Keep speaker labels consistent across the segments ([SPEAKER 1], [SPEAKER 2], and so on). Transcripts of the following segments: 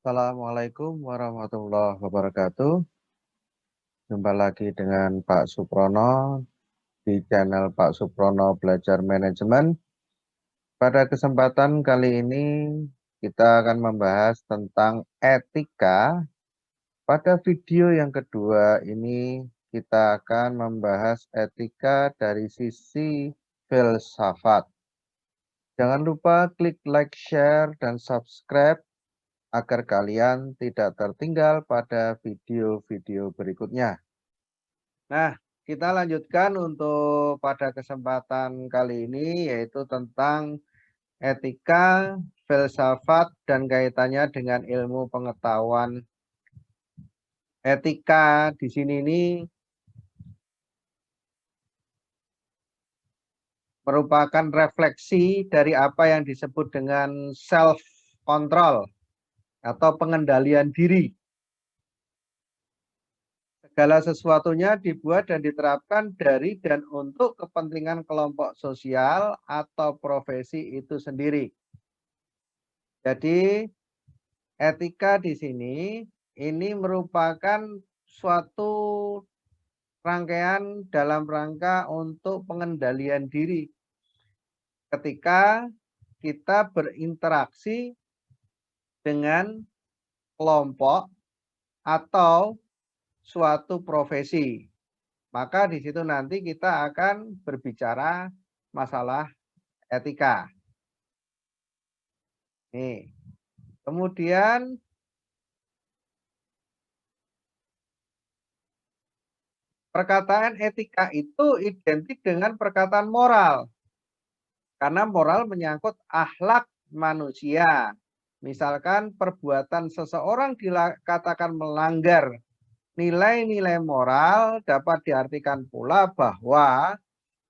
[SPEAKER 1] Assalamualaikum warahmatullahi wabarakatuh. Jumpa lagi dengan Pak Suprono di channel Pak Suprono Belajar Manajemen. Pada kesempatan kali ini kita akan membahas tentang etika. Pada video yang kedua ini kita akan membahas etika dari sisi filsafat. Jangan lupa klik like, share, dan subscribe agar kalian tidak tertinggal pada video-video berikutnya. Nah, kita lanjutkan untuk pada kesempatan kali ini yaitu tentang etika, filsafat, dan kaitannya dengan ilmu pengetahuan. Etika di sini ini merupakan refleksi dari apa yang disebut dengan self-control atau pengendalian diri. Segala sesuatunya dibuat dan diterapkan dari dan untuk kepentingan kelompok sosial atau profesi itu sendiri. Jadi etika di sini ini merupakan suatu rangkaian dalam rangka untuk pengendalian diri. Ketika kita berinteraksi dengan kelompok atau suatu profesi, maka di situ nanti kita akan berbicara masalah etika. Nih, kemudian perkataan etika itu identik dengan perkataan moral, karena moral menyangkut akhlak manusia. Misalkan perbuatan seseorang dikatakan melanggar nilai-nilai moral, dapat diartikan pula bahwa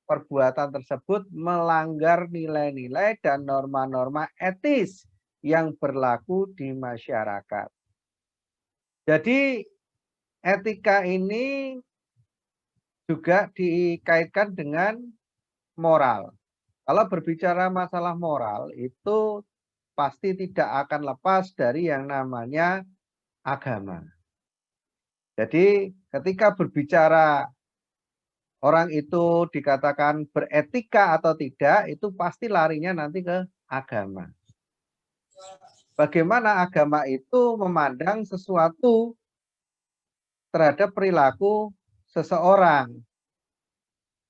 [SPEAKER 1] perbuatan tersebut melanggar nilai-nilai dan norma-norma etis yang berlaku di masyarakat. Jadi etika ini juga dikaitkan dengan moral. Kalau berbicara masalah moral itu pasti tidak akan lepas dari yang namanya agama. Jadi ketika berbicara orang itu dikatakan beretika atau tidak, itu pasti larinya nanti ke agama. Bagaimana agama itu memandang sesuatu terhadap perilaku seseorang.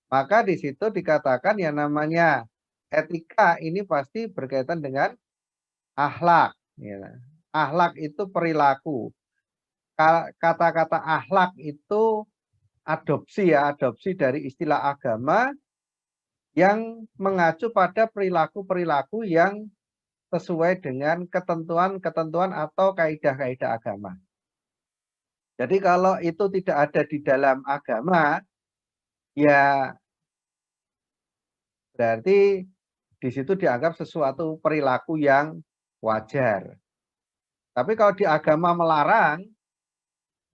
[SPEAKER 1] Maka di situ dikatakan yang namanya etika ini pasti berkaitan dengan akhlak. Akhlak itu perilaku. Kata-kata akhlak itu adopsi dari istilah agama yang mengacu pada perilaku-perilaku yang sesuai dengan ketentuan-ketentuan atau kaidah-kaidah agama. Jadi kalau itu tidak ada di dalam agama, ya berarti di situ dianggap sesuatu perilaku yang wajar. Tapi kalau di agama melarang,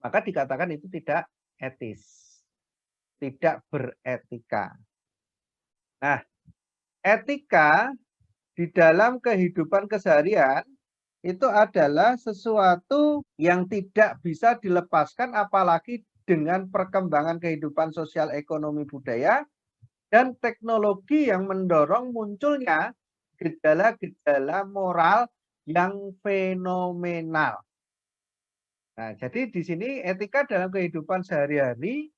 [SPEAKER 1] maka dikatakan itu tidak etis, tidak beretika. Nah, etika di dalam kehidupan keseharian itu adalah sesuatu yang tidak bisa dilepaskan apalagi dengan perkembangan kehidupan sosial ekonomi budaya dan teknologi yang mendorong munculnya gejala-gejala moral yang fenomenal. Nah, jadi di sini etika dalam kehidupan sehari-hari,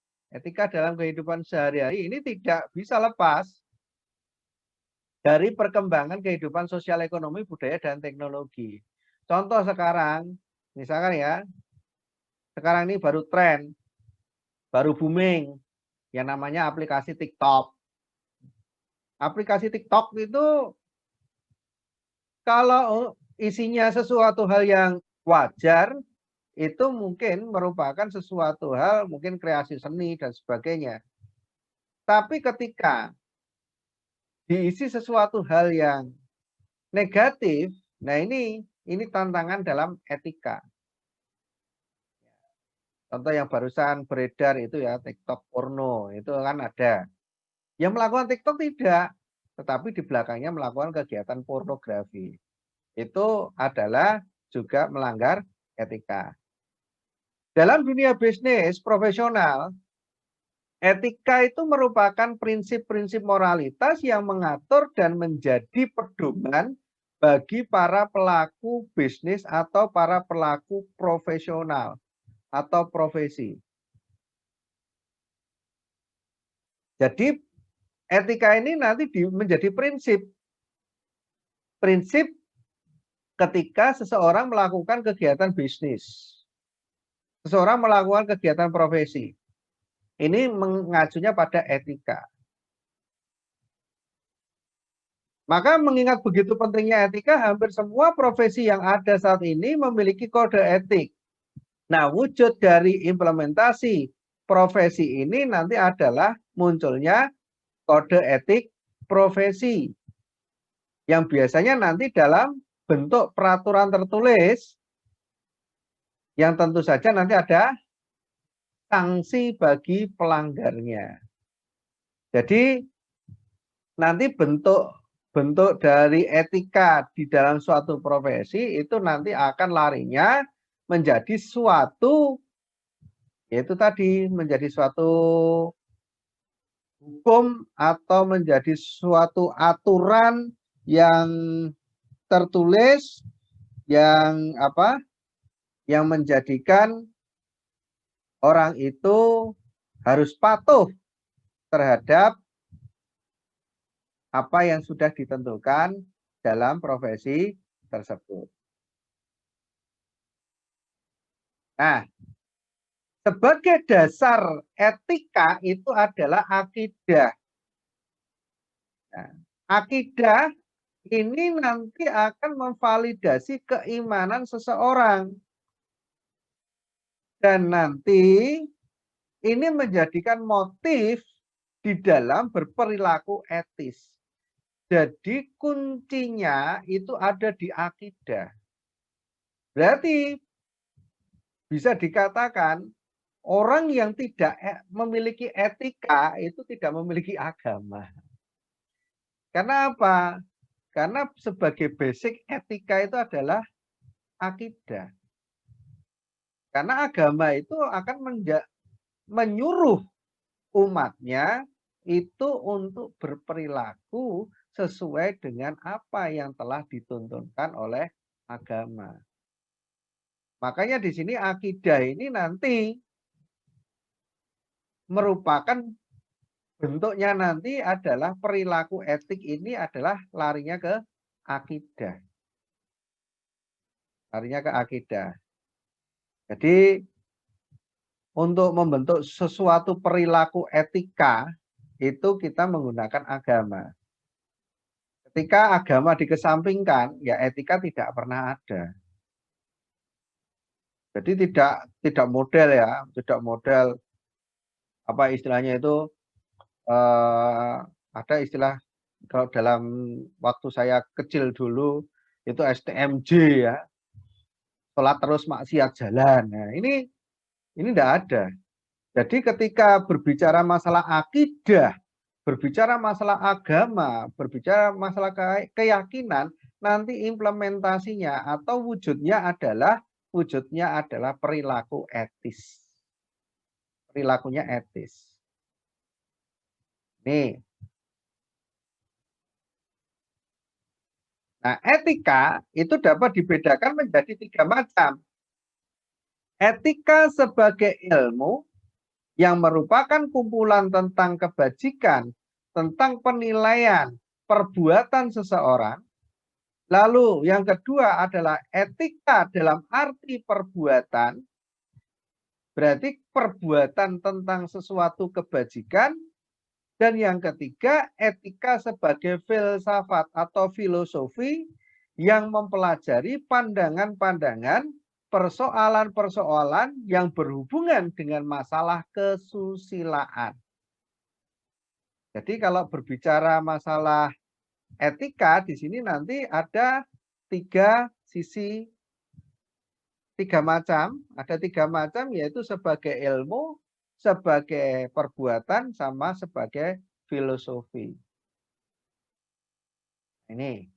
[SPEAKER 1] ini tidak bisa lepas dari perkembangan kehidupan sosial ekonomi, budaya, dan teknologi. Contoh sekarang, misalkan ya, sekarang ini baru tren, baru booming, yang namanya aplikasi TikTok. Aplikasi TikTok itu kalau isinya sesuatu hal yang wajar, itu mungkin merupakan sesuatu hal, mungkin kreasi seni dan sebagainya. Tapi ketika diisi sesuatu hal yang negatif, nah ini tantangan dalam etika. Contoh yang barusan beredar itu ya, TikTok porno, itu kan ada. Yang melakukan TikTok tidak, tetapi di belakangnya melakukan kegiatan pornografi. Itu adalah juga melanggar etika. Dalam dunia bisnis profesional, etika itu merupakan prinsip-prinsip moralitas yang mengatur dan menjadi pedoman bagi para pelaku bisnis atau para pelaku profesional atau profesi. Jadi etika ini nanti menjadi prinsip ketika seseorang melakukan kegiatan bisnis, seseorang melakukan kegiatan profesi. Ini mengacunya pada etika. Maka mengingat begitu pentingnya etika, hampir semua profesi yang ada saat ini memiliki kode etik. Nah, wujud dari implementasi profesi ini nanti adalah munculnya kode etik profesi. Yang biasanya nanti dalam bentuk peraturan tertulis, yang tentu saja nanti ada sanksi bagi pelanggarnya. Jadi nanti bentuk dari etika di dalam suatu profesi itu nanti akan larinya menjadi suatu, yaitu tadi menjadi suatu hukum atau menjadi suatu aturan yang tertulis yang yang menjadikan orang itu harus patuh terhadap apa yang sudah ditentukan dalam profesi tersebut. Nah, sebagai dasar etika itu adalah akidah. Nah, akidah ini nanti akan memvalidasi keimanan seseorang. Dan nanti ini menjadikan motif di dalam berperilaku etis. Jadi kuncinya itu ada di akidah. Berarti bisa dikatakan orang yang tidak memiliki etika itu tidak memiliki agama. Karena apa? Karena sebagai basic etika itu adalah akidah. Karena agama itu akan menyuruh umatnya itu untuk berperilaku sesuai dengan apa yang telah dituntunkan oleh agama. Makanya di sini akidah ini nanti merupakan bentuknya nanti adalah perilaku etik ini adalah larinya ke akidah. Larinya ke akidah. Jadi untuk membentuk sesuatu perilaku etika itu kita menggunakan agama. Ketika agama dikesampingkan, ya etika tidak pernah ada. Jadi tidak model ya, tidak model apa istilahnya itu ada istilah kalau dalam waktu saya kecil dulu itu STMJ ya, sholat terus maksiat jalan. Nah, ini tidak ada. Jadi ketika berbicara masalah akidah, berbicara masalah agama, berbicara masalah keyakinan, nanti implementasinya atau wujudnya adalah perilaku etis. Perilakunya etis. Nih. Nah, etika itu dapat dibedakan menjadi 3 macam. Etika sebagai ilmu yang merupakan kumpulan tentang kebajikan, tentang penilaian perbuatan seseorang. Lalu yang kedua adalah etika dalam arti perbuatan. Berarti perbuatan tentang sesuatu kebajikan. Dan yang ketiga, etika sebagai filsafat atau filosofi yang mempelajari pandangan-pandangan, persoalan-persoalan yang berhubungan dengan masalah kesusilaan. Jadi kalau berbicara masalah etika, di sini nanti ada 3 sisi, 3 macam. Ada 3 macam yaitu sebagai ilmu, sebagai perbuatan, sama sebagai filosofi. Ini.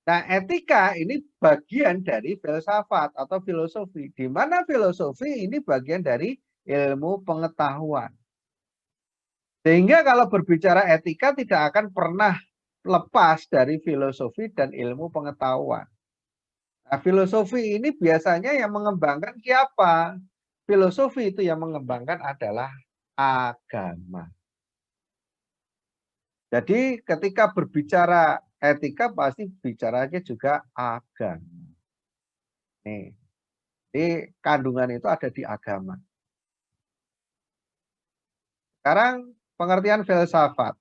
[SPEAKER 1] Nah, etika ini bagian dari filsafat atau filosofi, di mana filosofi ini bagian dari ilmu pengetahuan. Sehingga kalau berbicara etika tidak akan pernah lepas dari filosofi dan ilmu pengetahuan. Nah, filosofi ini biasanya yang mengembangkan siapa? Filosofi itu yang mengembangkan adalah agama. Jadi ketika berbicara etika pasti bicaranya juga agama. Nih, jadi kandungan itu ada di agama. Sekarang pengertian filsafat.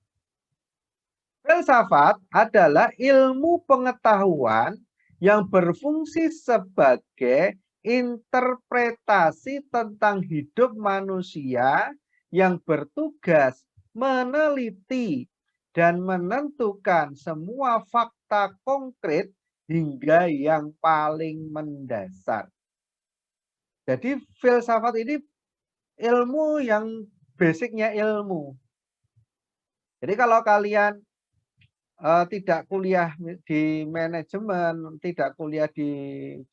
[SPEAKER 1] Filsafat adalah ilmu pengetahuan yang berfungsi sebagai interpretasi tentang hidup manusia yang bertugas meneliti dan menentukan semua fakta konkret hingga yang paling mendasar. Jadi filsafat ini ilmu yang basicnya ilmu. Jadi kalau kalian tidak kuliah di manajemen, tidak kuliah di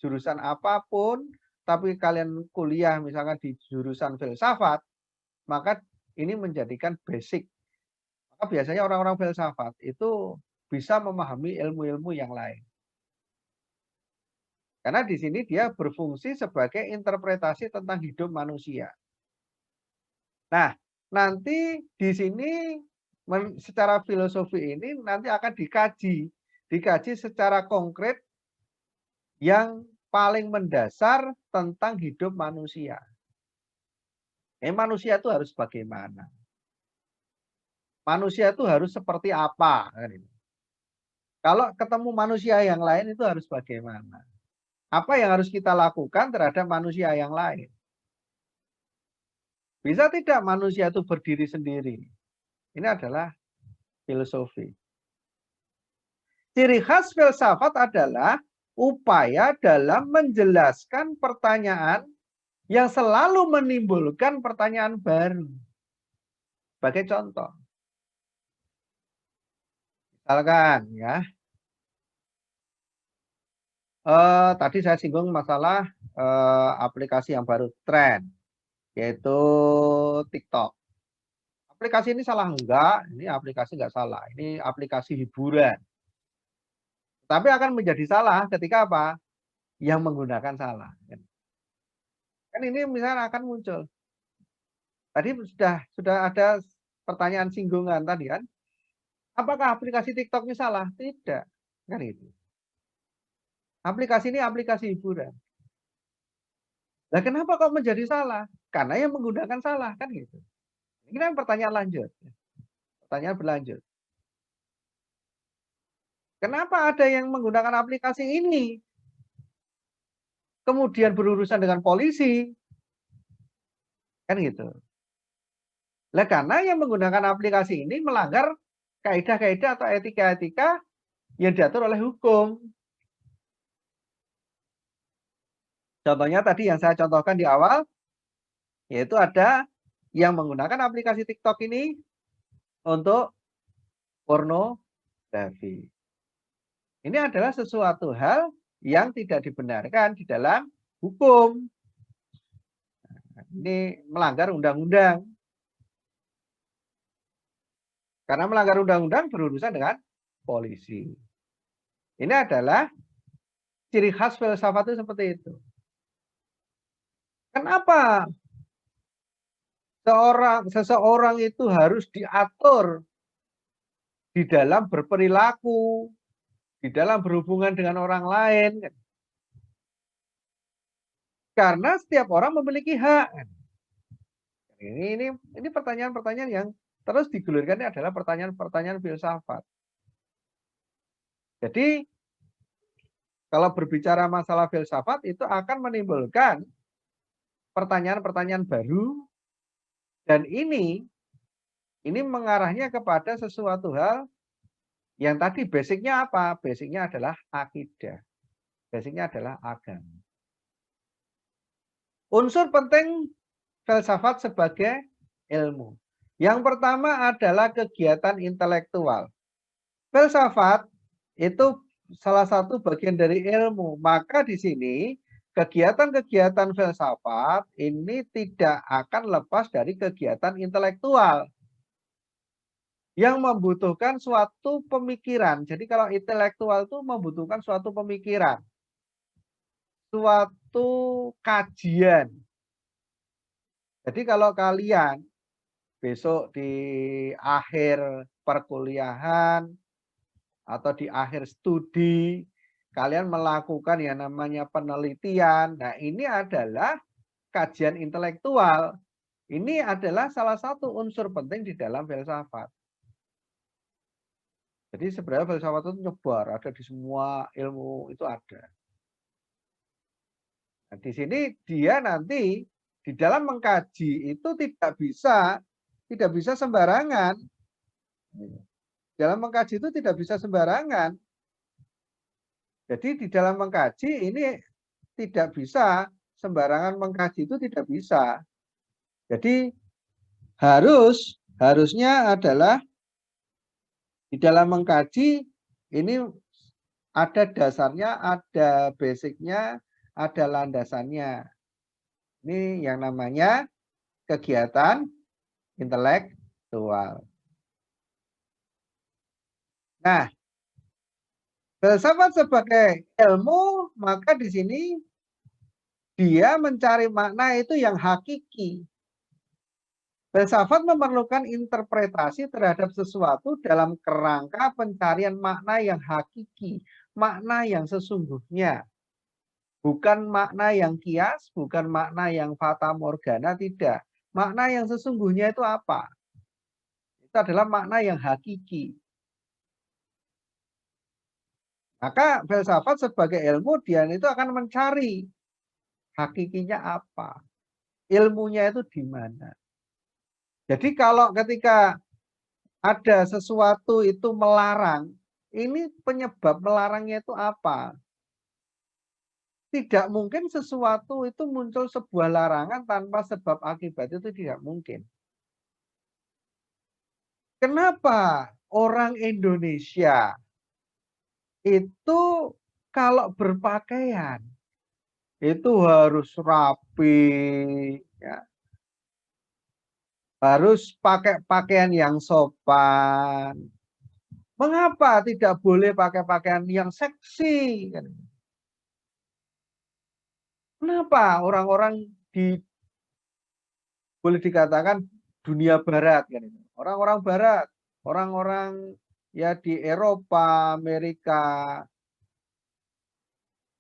[SPEAKER 1] jurusan apapun, tapi kalian kuliah misalkan di jurusan filsafat, maka ini menjadikan basic. Maka biasanya orang-orang filsafat itu bisa memahami ilmu-ilmu yang lain. Karena di sini dia berfungsi sebagai interpretasi tentang hidup manusia. Nah, nanti di sini secara filosofi ini nanti akan dikaji secara konkret yang paling mendasar tentang hidup manusia. Manusia itu harus bagaimana? Manusia itu harus seperti apa? Kalau ketemu manusia yang lain itu harus bagaimana? Apa yang harus kita lakukan terhadap manusia yang lain? Bisa tidak manusia itu berdiri sendiri? Ini adalah filosofi. Ciri khas filsafat adalah upaya dalam menjelaskan pertanyaan yang selalu menimbulkan pertanyaan baru. Sebagai contoh. Misalkan ya. Tadi saya singgung masalah aplikasi yang baru tren, yaitu TikTok. Aplikasi ini salah enggak? Ini aplikasi enggak salah. Ini aplikasi hiburan. Tapi akan menjadi salah ketika apa? Yang menggunakan salah. Kan ini misalnya akan muncul. Tadi sudah ada pertanyaan singgungan tadi kan. Apakah aplikasi TikTok ini salah? Tidak. Kan itu. Aplikasi ini aplikasi hiburan. Nah, kenapa kok menjadi salah? Karena yang menggunakan salah kan gitu. Ini kan pertanyaan lanjut. Pertanyaan berlanjut. Kenapa ada yang menggunakan aplikasi ini? Kemudian berurusan dengan polisi. Kan gitu. Nah, karena yang menggunakan aplikasi ini melanggar kaidah-kaidah atau etika-etika yang diatur oleh hukum. Contohnya tadi yang saya contohkan di awal, yaitu ada yang menggunakan aplikasi TikTok ini untuk pornografi. Ini adalah sesuatu hal yang tidak dibenarkan di dalam hukum. Ini melanggar undang-undang. Karena melanggar undang-undang berurusan dengan polisi. Ini adalah ciri khas filsafat itu seperti itu. Kenapa seseorang itu harus diatur di dalam berperilaku, di dalam berhubungan dengan orang lain? Karena setiap orang memiliki hak. Ini pertanyaan-pertanyaan yang terus digulirkan ini adalah pertanyaan-pertanyaan filsafat. Jadi kalau berbicara masalah filsafat itu akan menimbulkan pertanyaan-pertanyaan baru, dan ini mengarahnya kepada sesuatu hal yang tadi basicnya apa? Basicnya adalah akidah. Basicnya adalah agama. Unsur penting filsafat sebagai ilmu. Yang pertama adalah kegiatan intelektual. Filsafat itu salah satu bagian dari ilmu. Maka di sini kegiatan-kegiatan filsafat ini tidak akan lepas dari kegiatan intelektual yang membutuhkan suatu pemikiran. Jadi kalau intelektual itu membutuhkan suatu pemikiran, suatu kajian. Jadi kalau kalian besok di akhir perkuliahan atau di akhir studi, kalian melakukan yang namanya penelitian. Nah, ini adalah kajian intelektual. Ini adalah salah satu unsur penting di dalam filsafat. Jadi sebenarnya filsafat itu nyebar, ada di semua ilmu itu ada. Nah, di sini dia nanti di dalam mengkaji itu tidak bisa sembarangan. Dalam mengkaji itu tidak bisa sembarangan. Jadi di dalam mengkaji ini tidak bisa sembarangan, mengkaji itu tidak bisa. Jadi harusnya adalah di dalam mengkaji ini ada dasarnya, ada basicnya, ada landasannya. Ini yang namanya kegiatan intelektual. Nah, filsafat sebagai ilmu, maka di sini dia mencari makna itu yang hakiki. Filsafat memerlukan interpretasi terhadap sesuatu dalam kerangka pencarian makna yang hakiki, makna yang sesungguhnya. Bukan makna yang kias, bukan makna yang fata morgana, tidak. Makna yang sesungguhnya itu apa? Itu adalah makna yang hakiki. Maka filsafat sebagai ilmu, dia itu akan mencari hakikinya apa. Ilmunya itu di mana. Jadi kalau ketika ada sesuatu itu melarang, ini penyebab melarangnya itu apa? Tidak mungkin sesuatu itu muncul sebuah larangan tanpa sebab akibat, itu tidak mungkin. Kenapa orang Indonesia itu kalau berpakaian itu harus rapi, ya, harus pakai pakaian yang sopan. Mengapa tidak boleh pakai pakaian yang seksi? Kenapa orang-orang boleh dikatakan dunia barat kan? Orang-orang barat, orang-orang ya di Eropa, Amerika,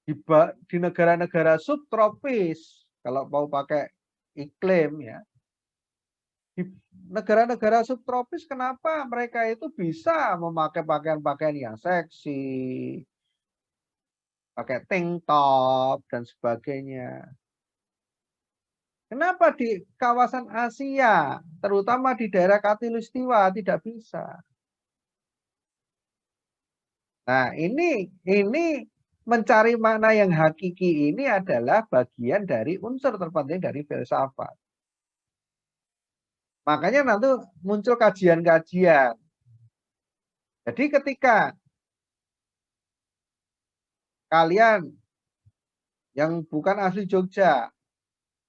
[SPEAKER 1] di negara-negara subtropis, kalau mau pakai iklim ya, di negara-negara subtropis kenapa mereka itu bisa memakai pakaian-pakaian yang seksi, pakai tank top dan sebagainya. Kenapa di kawasan Asia, terutama di daerah Khatulistiwa tidak bisa? Nah, ini mencari makna yang hakiki ini adalah bagian dari unsur terpenting dari filsafat. Makanya nanti muncul kajian-kajian. Jadi ketika kalian yang bukan asli Jogja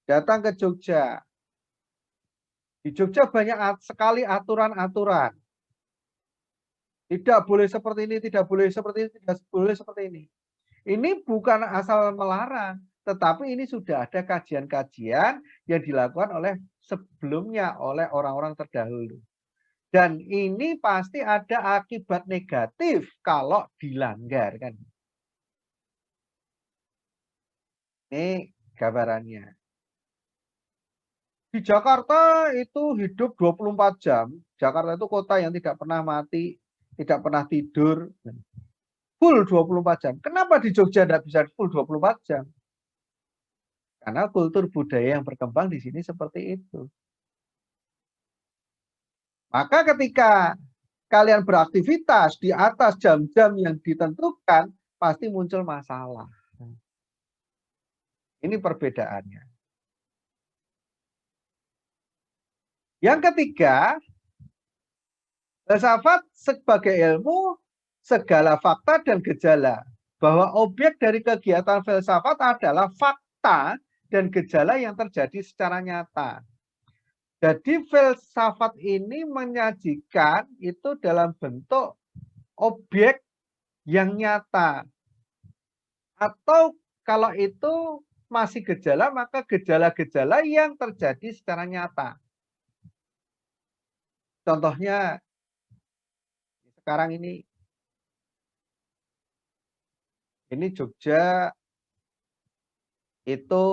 [SPEAKER 1] datang ke Jogja, di Jogja banyak sekali aturan-aturan. Tidak boleh seperti ini, tidak boleh seperti ini, tidak boleh seperti ini. Ini bukan asal melarang, tetapi ini sudah ada kajian-kajian yang dilakukan oleh sebelumnya oleh orang-orang terdahulu. Dan ini pasti ada akibat negatif kalau dilanggar kan. Ini gambarannya. Di Jakarta itu hidup 24 jam. Jakarta itu kota yang tidak pernah mati, tidak pernah tidur. Full 24 jam. Kenapa di Jogja tidak bisa full 24 jam? Karena kultur budaya yang berkembang di sini seperti itu. Maka ketika kalian beraktivitas di atas jam-jam yang ditentukan, pasti muncul masalah. Ini perbedaannya. Yang ketiga, filsafat sebagai ilmu segala fakta dan gejala. Bahwa objek dari kegiatan filsafat adalah fakta dan gejala yang terjadi secara nyata. Jadi filsafat ini menyajikan itu dalam bentuk objek yang nyata. Atau kalau itu masih gejala, maka gejala-gejala yang terjadi secara nyata. Contohnya sekarang ini Jogja itu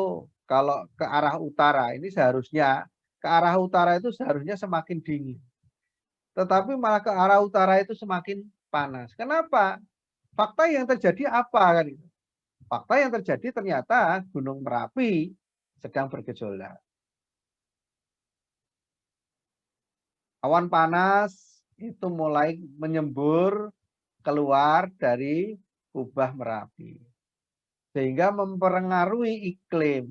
[SPEAKER 1] kalau ke arah utara, ini seharusnya ke arah utara itu seharusnya semakin dingin. Tetapi malah ke arah utara itu semakin panas. Kenapa? Fakta yang terjadi apa kan itu? Fakta yang terjadi ternyata Gunung Merapi sedang bergejolak. Awan panas itu mulai menyembur keluar dari kubah Merapi. Sehingga mempengaruhi iklim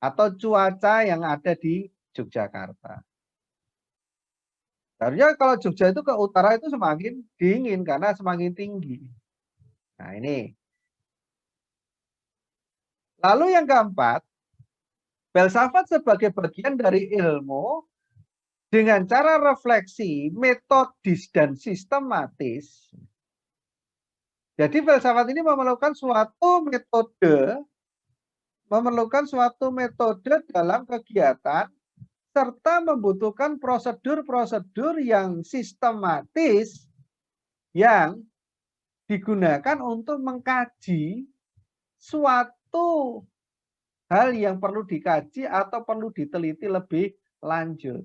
[SPEAKER 1] atau cuaca yang ada di Yogyakarta. Seharusnya kalau Jogja itu ke utara itu semakin dingin karena semakin tinggi. Nah ini. Lalu yang keempat, filsafat sebagai bagian dari ilmu dengan cara refleksi, metodis dan sistematis. Jadi filsafat ini memerlukan suatu metode dalam kegiatan serta membutuhkan prosedur-prosedur yang sistematis yang digunakan untuk mengkaji suatu hal yang perlu dikaji atau perlu diteliti lebih lanjut.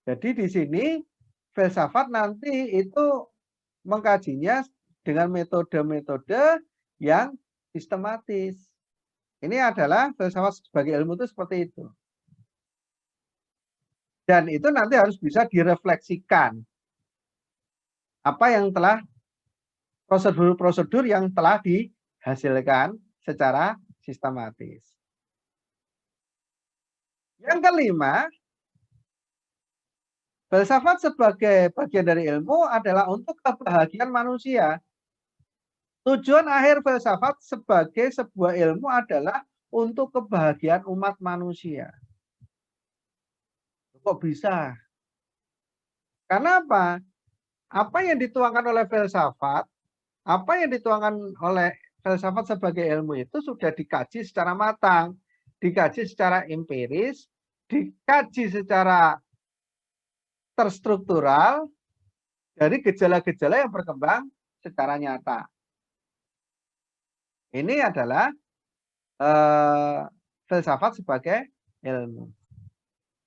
[SPEAKER 1] Jadi di sini filsafat nanti itu mengkajinya dengan metode-metode yang sistematis. Ini adalah filsafat sebagai ilmu itu seperti itu. Dan itu nanti harus bisa direfleksikan. Apa yang telah prosedur-prosedur yang telah dihasilkan secara sistematis. Yang kelima, filsafat sebagai bagian dari ilmu adalah untuk kebahagiaan manusia. Tujuan akhir filsafat sebagai sebuah ilmu adalah untuk kebahagiaan umat manusia. Kok bisa? Karena apa? Apa yang dituangkan oleh filsafat, apa yang dituangkan oleh filsafat sebagai ilmu itu sudah dikaji secara matang, dikaji secara empiris, dikaji secara terstruktural dari gejala-gejala yang berkembang secara nyata. Ini adalah filsafat sebagai ilmu.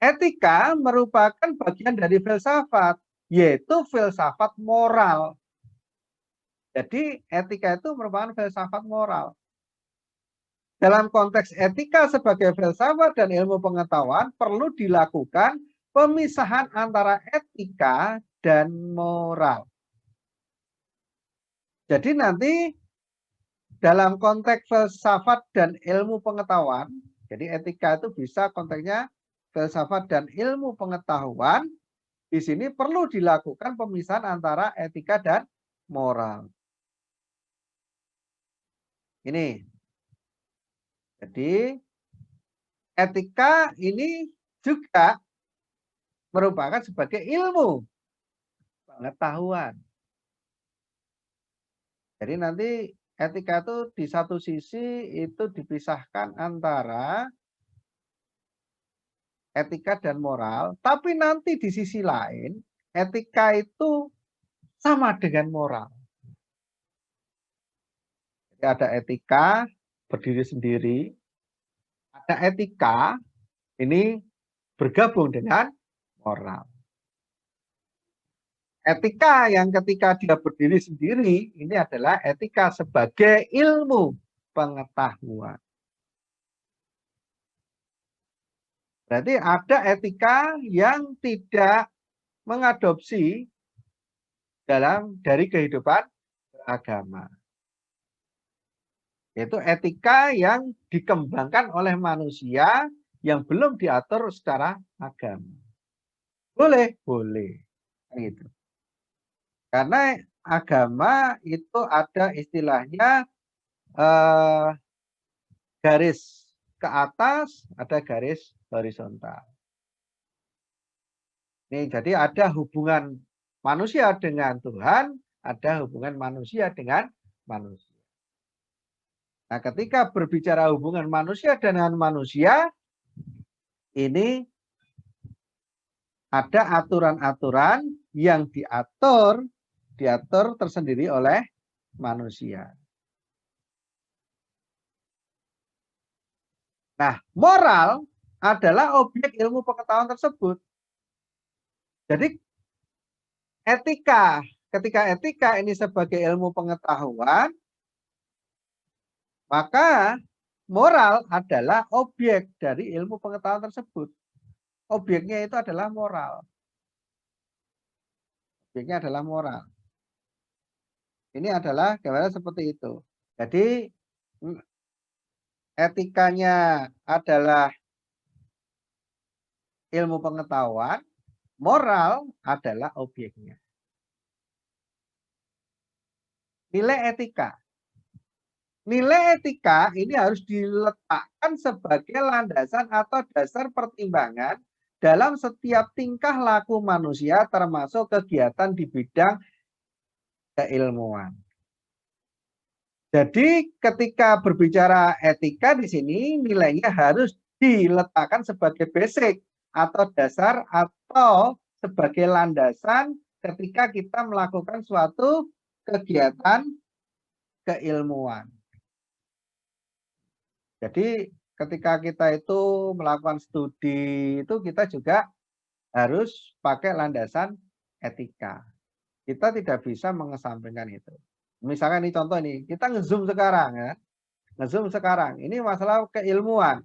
[SPEAKER 1] Etika merupakan bagian dari filsafat, yaitu filsafat moral. Jadi etika itu merupakan filsafat moral. Dalam konteks etika sebagai filsafat dan ilmu pengetahuan perlu dilakukan pemisahan antara etika dan moral. Jadi nanti dalam konteks filsafat dan ilmu pengetahuan, jadi etika itu bisa konteksnya filsafat dan ilmu pengetahuan, di sini perlu dilakukan pemisahan antara etika dan moral. Ini. Jadi etika ini juga merupakan sebagai ilmu pengetahuan. Jadi nanti etika itu di satu sisi itu dipisahkan antara etika dan moral, tapi nanti di sisi lain etika itu sama dengan moral. Jadi ada etika berdiri sendiri, ada etika ini bergabung dengan moral. Etika yang ketika dia berdiri sendiri ini adalah etika sebagai ilmu pengetahuan. Berarti ada etika yang tidak mengadopsi dari kehidupan beragama. Yaitu etika yang dikembangkan oleh manusia yang belum diatur secara agama. Boleh, boleh. Gitu. Karena agama itu ada istilahnya garis ke atas, ada garis horizontal. Nih, jadi ada hubungan manusia dengan Tuhan, ada hubungan manusia dengan manusia. Nah, ketika berbicara hubungan manusia dengan manusia, ini ada aturan-aturan yang diatur tersendiri oleh manusia. Nah, moral adalah objek ilmu pengetahuan tersebut. Jadi ketika etika ini sebagai ilmu pengetahuan, maka moral adalah objek dari ilmu pengetahuan tersebut. Objeknya itu adalah moral. Objeknya adalah moral. Ini adalah gambaran seperti itu. Jadi etikanya adalah ilmu pengetahuan, moral adalah objeknya. Nilai etika. Nilai etika ini harus diletakkan sebagai landasan atau dasar pertimbangan dalam setiap tingkah laku manusia termasuk kegiatan di bidang keilmuan. Jadi ketika berbicara etika di sini nilainya harus diletakkan sebagai basic atau dasar atau sebagai landasan ketika kita melakukan suatu kegiatan keilmuan. Jadi ketika kita itu melakukan studi itu kita juga harus pakai landasan etika. Kita tidak bisa mengesampingkan itu. Misalkan ini contoh nih, kita nge-zoom sekarang ya. Nge-zoom sekarang. Ini masalah keilmuan.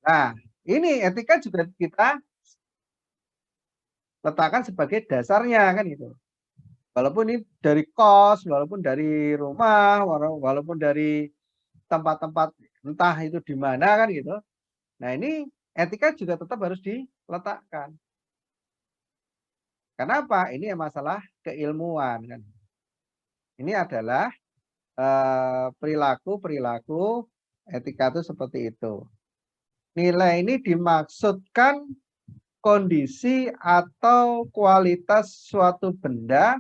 [SPEAKER 1] Nah, ini etika juga kita letakkan sebagai dasarnya kan itu. Walaupun ini dari kos, walaupun dari rumah, walaupun dari tempat-tempat entah itu di mana kan gitu. Nah, ini etika juga tetap harus diletakkan. Kenapa? Ini masalah keilmuan kan. Ini adalah perilaku etika itu seperti itu. Nilai ini dimaksudkan kondisi atau kualitas suatu benda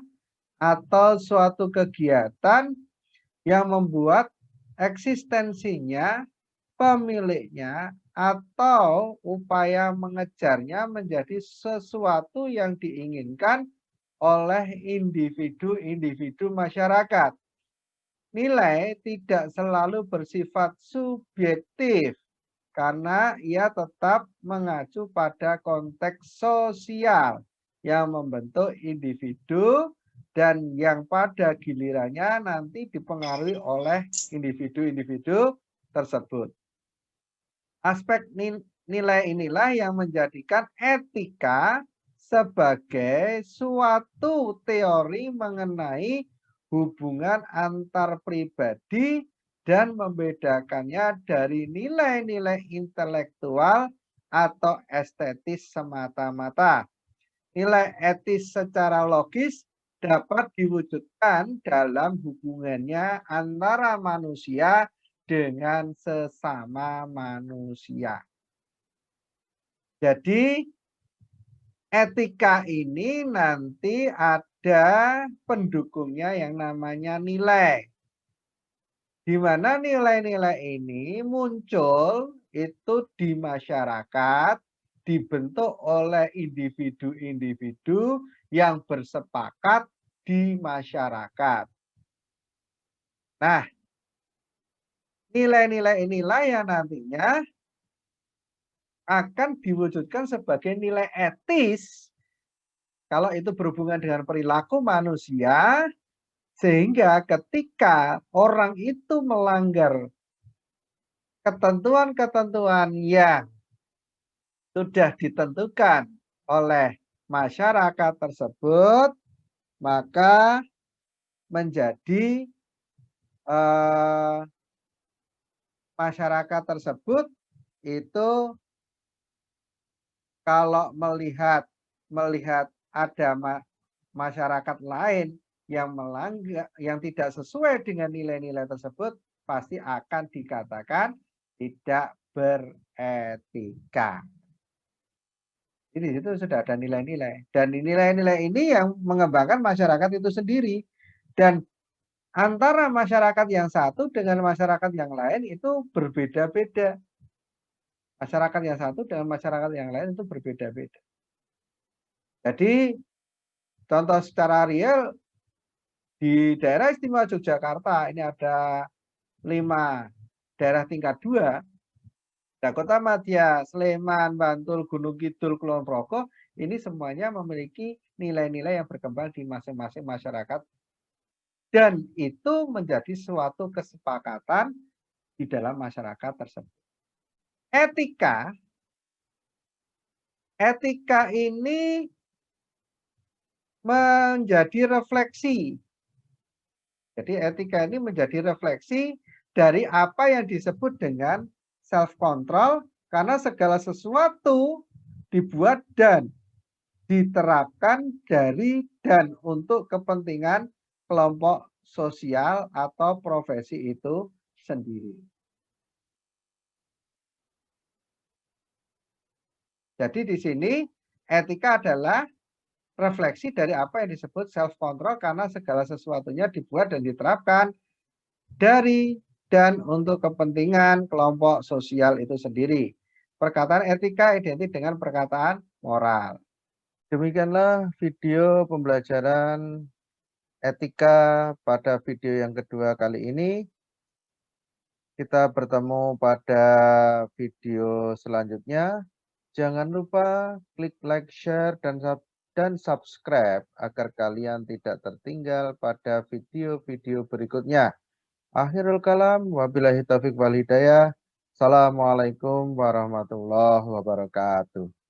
[SPEAKER 1] atau suatu kegiatan yang membuat eksistensinya, pemiliknya, atau upaya mengejarnya menjadi sesuatu yang diinginkan oleh individu-individu masyarakat. Nilai tidak selalu bersifat subjektif karena ia tetap mengacu pada konteks sosial yang membentuk individu dan yang pada gilirannya nanti dipengaruhi oleh individu-individu tersebut. Aspek nilai inilah yang menjadikan etika sebagai suatu teori mengenai hubungan antar pribadi dan membedakannya dari nilai-nilai intelektual atau estetis semata-mata. Nilai etis secara logis dapat diwujudkan dalam hubungannya antara manusia dengan sesama manusia. Jadi etika ini nanti ada pendukungnya yang namanya nilai. Di mana nilai-nilai ini muncul itu di masyarakat, dibentuk oleh individu-individu yang bersepakat di masyarakat. Nah, nilai-nilai inilah yang nantinya akan diwujudkan sebagai nilai etis kalau itu berhubungan dengan perilaku manusia, sehingga ketika orang itu melanggar ketentuan-ketentuan yang sudah ditentukan oleh masyarakat tersebut, maka menjadi masyarakat tersebut itu kalau melihat ada masyarakat lain yang melanggar, yang tidak sesuai dengan nilai-nilai tersebut, pasti akan dikatakan tidak beretika. Jadi itu sudah ada nilai-nilai. Dan nilai-nilai ini yang mengembangkan masyarakat itu sendiri. Dan antara masyarakat yang satu dengan masyarakat yang lain itu berbeda-beda. Masyarakat yang satu dengan masyarakat yang lain itu berbeda-beda. Jadi contoh secara real di daerah istimewa Yogyakarta ini ada 5 daerah tingkat 2. Kota-Madya, Sleman, Bantul, Gunung Kidul, Kulon Progo, ini semuanya memiliki nilai-nilai yang berkembang di masing-masing masyarakat. Dan itu menjadi suatu kesepakatan di dalam masyarakat tersebut. Etika ini menjadi refleksi. Jadi etika ini menjadi refleksi dari apa yang disebut dengan self-control, karena segala sesuatu dibuat dan diterapkan dari dan untuk kepentingan kelompok sosial atau profesi itu sendiri. Jadi di sini etika adalah refleksi dari apa yang disebut self-control, karena segala sesuatunya dibuat dan diterapkan dari dan untuk kepentingan kelompok sosial itu sendiri. Perkataan etika identik dengan perkataan moral. Demikianlah video pembelajaran etika pada video yang kedua kali ini. Kita bertemu pada video selanjutnya. Jangan lupa klik like, share, dan subscribe agar kalian tidak tertinggal pada video-video berikutnya. Akhirul kalam, wabillahi taufiq wal hidayah. Assalamualaikum warahmatullahi wabarakatuh.